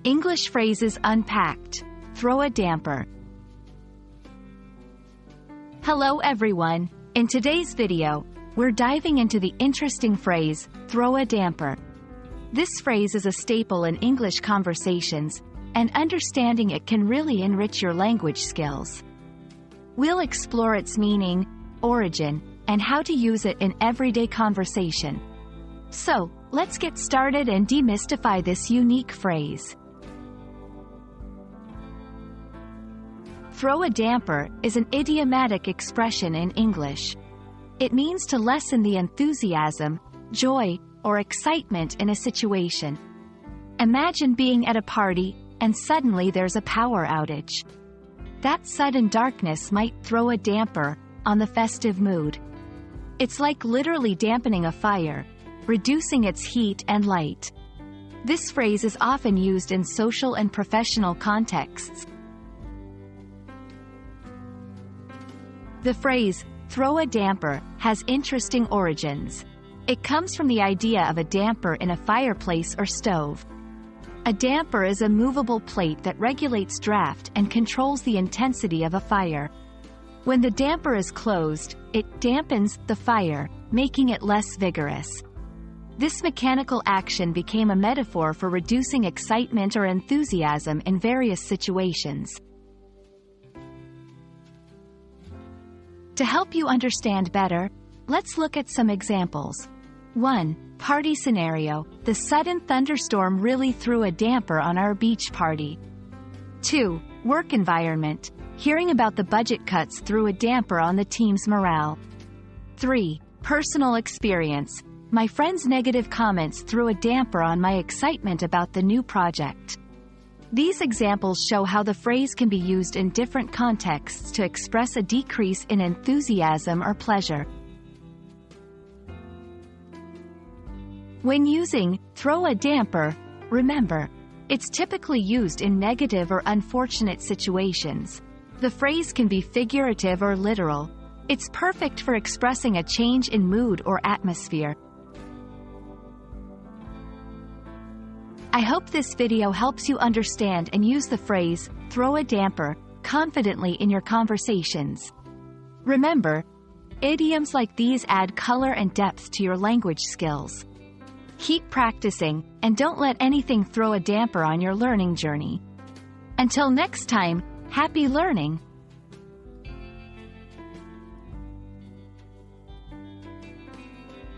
English phrases unpacked. Throw a damper. Hello everyone. In today's video, we're diving into the interesting phrase, throw a damper. This phrase is a staple in English conversations, and understanding it can really enrich your language skills. We'll explore its meaning, origin, and how to use it in everyday conversation. So, let's get started and demystify this unique phrase. Throw a damper is an idiomatic expression in English. It means to lessen the enthusiasm, joy, or excitement in a situation. Imagine being at a party, and suddenly there's a power outage. That sudden darkness might throw a damper on the festive mood. It's like literally dampening a fire, reducing its heat and light. This phrase is often used in social and professional contexts. The phrase, throw a damper, has interesting origins. It comes from the idea of a damper in a fireplace or stove. A damper is a movable plate that regulates draft and controls the intensity of a fire. When the damper is closed, it dampens the fire, making it less vigorous. This mechanical action became a metaphor for reducing excitement or enthusiasm in various situations. To help you understand better, let's look at some examples. 1. Party scenario. The sudden thunderstorm really threw a damper on our beach party. 2. Work environment. Hearing about the budget cuts threw a damper on the team's morale. 3. Personal experience. My friend's negative comments threw a damper on my excitement about the new project. These examples show how the phrase can be used in different contexts to express a decrease in enthusiasm or pleasure. When using throw a damper, remember, it's typically used in negative or unfortunate situations. The phrase can be figurative or literal. It's perfect for expressing a change in mood or atmosphere. I hope this video helps you understand and use the phrase, throw a damper, confidently in your conversations. Remember, idioms like these add color and depth to your language skills. Keep practicing, and don't let anything throw a damper on your learning journey. Until next time, happy learning!